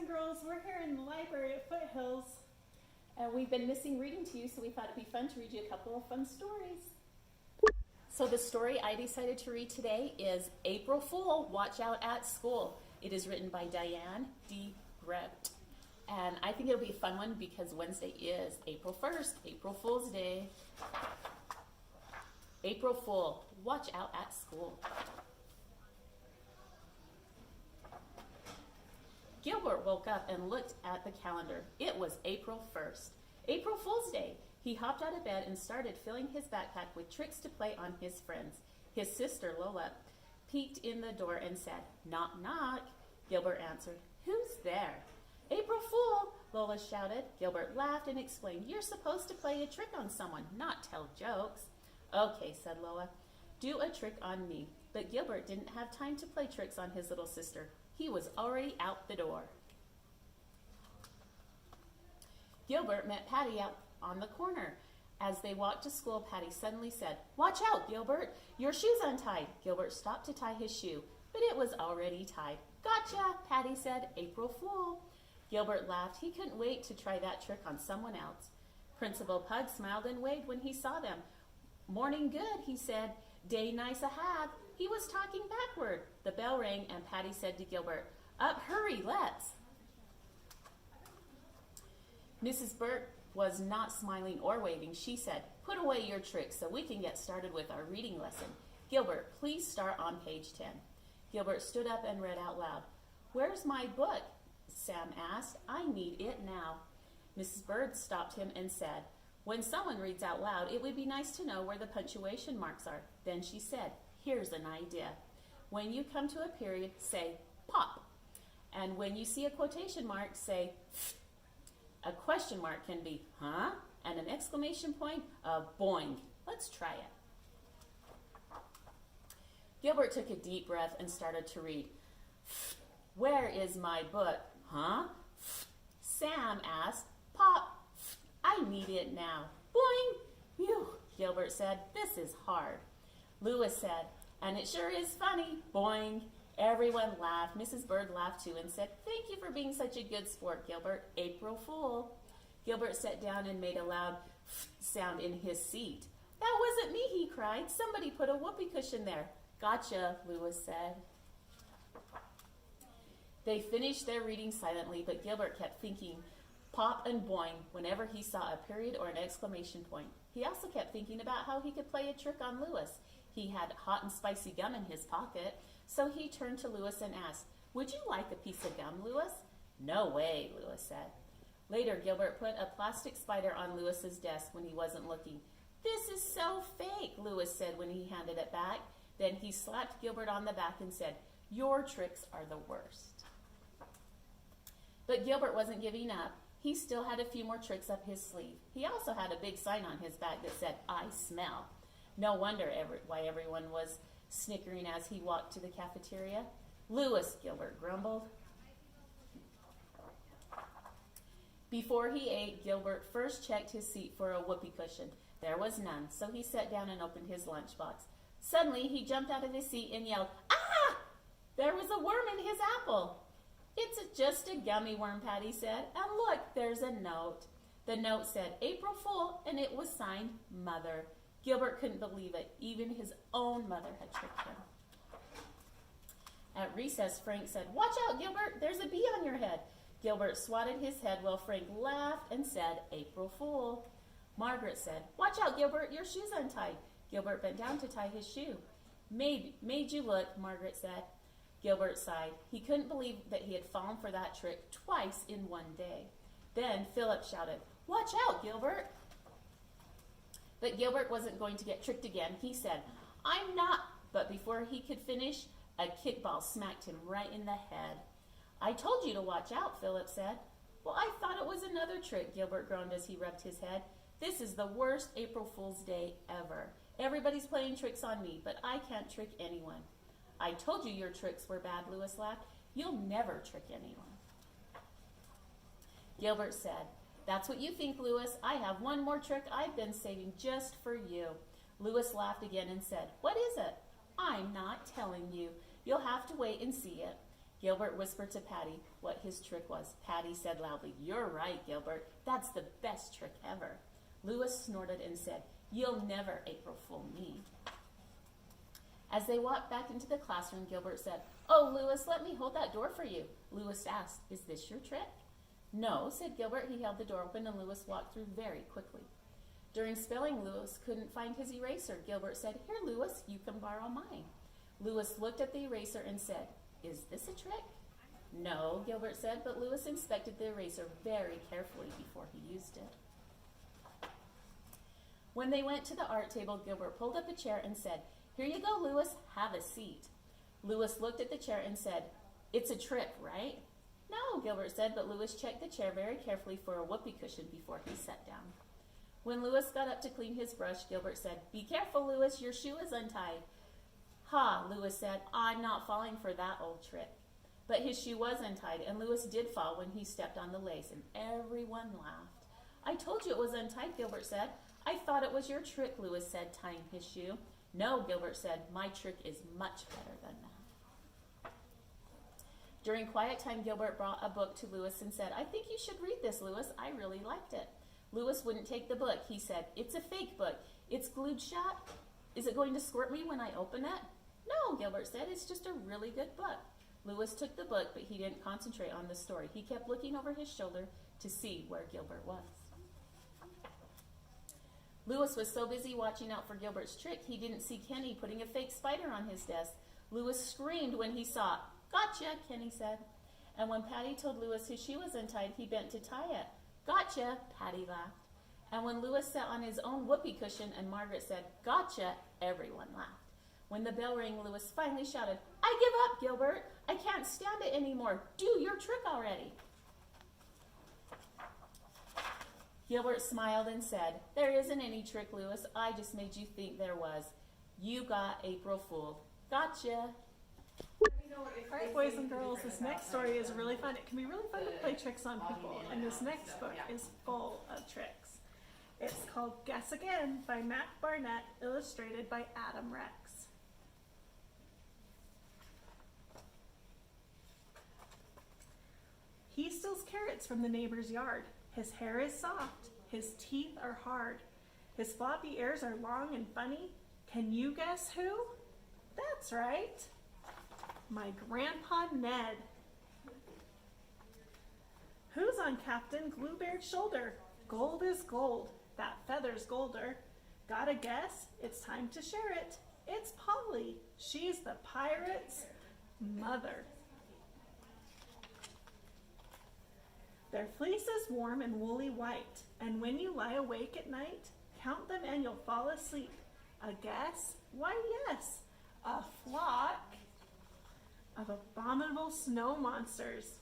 and girls, we're here in the library at Foothills, and we've been missing reading to you, so we thought it'd be fun to read you a couple of fun stories. So the story I decided to read today is April Fool, Watch Out at School. It is written by Diane, deGroat. And I think it'll be a fun one because Wednesday is April 1st, April Fool's Day. April Fool, watch out at school. Gilbert woke up and looked at the calendar. It was April 1st, April Fool's Day. He hopped out of bed and started filling his backpack with tricks to play on his friends. His sister, Lola, peeked in the door and said, "Knock, knock." Gilbert answered, "Who's there?" "April Fool," Lola shouted. Gilbert laughed and explained, "You're supposed to play a trick on someone, not tell jokes." "Okay," said Lola, "do a trick on me." But Gilbert didn't have time to play tricks on his little sister. He was already out the door. Gilbert met Patty out on the corner. As they walked to school, Patty suddenly said, "Watch out, Gilbert, your shoe's untied." Gilbert stopped to tie his shoe, but it was already tied. "Gotcha," Patty said, "April Fool." Gilbert laughed. He couldn't wait to try that trick on someone else. Principal Pug smiled and waved when he saw them. "Morning good," he said. "Day nice a have." He was talking backward. The bell rang and Patty said to Gilbert, "Up, hurry, let's." Mrs. Burt was not smiling or waving. She said, "Put away your tricks so we can get started with our reading lesson. Gilbert, please start on page 10. Gilbert stood up and read out loud. "Where's my book?" Sam asked. "I need it now." Mrs. Bird stopped him and said, "When someone reads out loud, it would be nice to know where the punctuation marks are." Then she said, "Here's an idea. When you come to a period, say pop. And when you see a quotation mark, say pfft. A question mark can be huh? And an exclamation point, a boing. Let's try it." Gilbert took a deep breath and started to read. "Where is my book? Huh?" Sam asked. "Pop. I need it now." "Boing." "Phew," Gilbert said. "This is hard." Lewis said, "And it sure is funny." Boing. Everyone laughed. Mrs. Bird laughed too and said, "Thank you for being such a good sport, Gilbert. April Fool." Gilbert sat down and made a loud sound in his seat. "That wasn't me," he cried. "Somebody put a whoopee cushion there." "Gotcha," Lewis said. They finished their reading silently, but Gilbert kept thinking pop and boing whenever he saw a period or an exclamation point. He also kept thinking about how he could play a trick on Lewis. He had hot and spicy gum in his pocket, so he turned to Lewis and asked, "Would you like a piece of gum, Lewis?" "No way," Lewis said. Later, Gilbert put a plastic spider on Lewis's desk when he wasn't looking. "This is so fake," Lewis said when he handed it back. Then he slapped Gilbert on the back and said, "Your tricks are the worst." But Gilbert wasn't giving up. He still had a few more tricks up his sleeve. He also had a big sign on his back that said, "I smell." No wonder why everyone was snickering as he walked to the cafeteria. "Lewis," Gilbert grumbled. Before he ate, Gilbert first checked his seat for a whoopee cushion. There was none, so he sat down and opened his lunchbox. Suddenly, he jumped out of his seat and yelled, "Ah!" There was a worm in his apple. "It's just a gummy worm," Patty said. "And look, there's a note." The note said, "April Fool," and it was signed Mother. Gilbert couldn't believe it. Even his own mother had tricked him. At recess, Frank said, "Watch out, Gilbert, there's a bee on your head." Gilbert swatted his head while Frank laughed and said, "April Fool." Margaret said, "Watch out, Gilbert, your shoe's untied." Gilbert bent down to tie his shoe. Made you look," Margaret said. Gilbert sighed. He couldn't believe that he had fallen for that trick twice in one day. Then Philip shouted, "Watch out, Gilbert." But Gilbert wasn't going to get tricked again. He said, "I'm not," but before he could finish, a kickball smacked him right in the head. "I told you to watch out," Philip said. "Well, I thought it was another trick," Gilbert groaned as he rubbed his head. "This is the worst April Fool's Day ever. Everybody's playing tricks on me, but I can't trick anyone." "I told you your tricks were bad," Lewis laughed. "You'll never trick anyone." Gilbert said, "That's what you think, Lewis. I have one more trick I've been saving just for you." Lewis laughed again and said, "What is it?" "I'm not telling you. You'll have to wait and see it." Gilbert whispered to Patty what his trick was. Patty said loudly, "You're right, Gilbert. That's the best trick ever." Louis snorted and said, "You'll never April Fool me." As they walked back into the classroom, Gilbert said, "Oh, Louis, let me hold that door for you." Louis asked, "Is this your trick?" "No," said Gilbert. He held the door open and Louis walked through very quickly. During spelling, Louis couldn't find his eraser. Gilbert said, "Here, Louis, you can borrow mine." Louis looked at the eraser and said, "Is this a trick?" "No," Gilbert said, but Louis inspected the eraser very carefully before he used it. When they went to the art table, Gilbert pulled up a chair and said, "Here you go, Louis, have a seat." Louis looked at the chair and said, "It's a trick, right?" "No," Gilbert said, but Louis checked the chair very carefully for a whoopee cushion before he sat down. When Louis got up to clean his brush, Gilbert said, "Be careful, Louis, your shoe is untied." "Ha," Louis said, "I'm not falling for that old trick." But his shoe was untied, and Louis did fall when he stepped on the lace, and everyone laughed. "I told you it was untied," Gilbert said. "I thought it was your trick," Louis said, tying his shoe. "No," Gilbert said, "my trick is much better than that." During quiet time, Gilbert brought a book to Louis and said, "I think you should read this, Louis. I really liked it." Louis wouldn't take the book. He said, "It's a fake book. It's glued shut. Is it going to squirt me when I open it?" "No," Gilbert said, "it's just a really good book." Louis took the book, but he didn't concentrate on the story. He kept looking over his shoulder to see where Gilbert was. Louis was so busy watching out for Gilbert's trick, he didn't see Kenny putting a fake spider on his desk. Louis screamed when he saw it. "Gotcha," Kenny said. And when Patty told Louis his shoe was untied, he bent to tie it. "Gotcha," Patty laughed. And when Louis sat on his own whoopee cushion and Margaret said, "Gotcha," everyone laughed. When the bell rang, Louis finally shouted, "I give up, Gilbert. I can't stand it anymore. Do your trick already." Gilbert smiled and said, "There isn't any trick, Louis. I just made you think there was. You got April fooled. Gotcha." All right, boys and girls, this next story is really fun. It can be really fun to play tricks on people, and this next book is full of tricks. It's called Guess Again by Barnett, illustrated by Adam Rex. He steals carrots from the neighbor's yard. His hair is soft. His teeth are hard. His floppy ears are long and funny. Can you guess who? That's right. My Grandpa Ned. Who's on Captain Bluebeard's shoulder? Gold is gold. That feather's golder. Got a guess? It's time to share it. It's Polly. She's the pirate's mother. Their fleece is warm and woolly white, and when you lie awake at night, count them and you'll fall asleep. A guess? Why, yes, a flock of abominable snow monsters.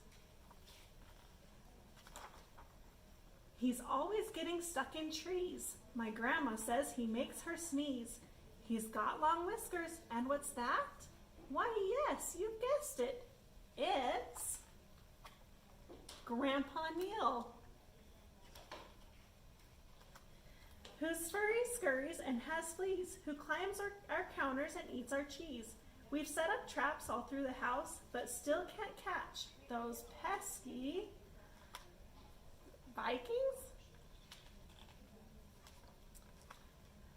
He's always getting stuck in trees. My grandma says he makes her sneeze. He's got long whiskers, and what's that? Why, yes, you guessed it. It's Grandpa Neil, whose furry scurries and has fleas, who climbs our counters and eats our cheese. We've set up traps all through the house, but still can't catch those pesky Vikings.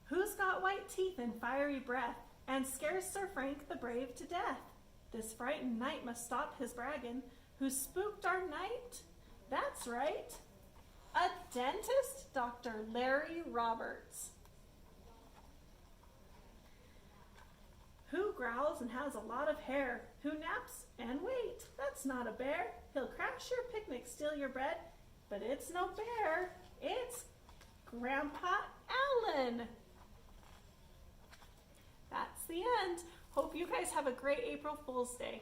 Who's got white teeth and fiery breath, and scares Sir Frank the Brave to death? This frightened knight must stop his bragging. Who spooked our night? That's right, a dentist, Dr. Larry Roberts. Who growls and has a lot of hair? Who naps and wait? That's not a bear. He'll crash your picnic, steal your bread, but it's no bear. It's Grandpa Allen. That's the end. Hope you guys have a great April Fool's Day.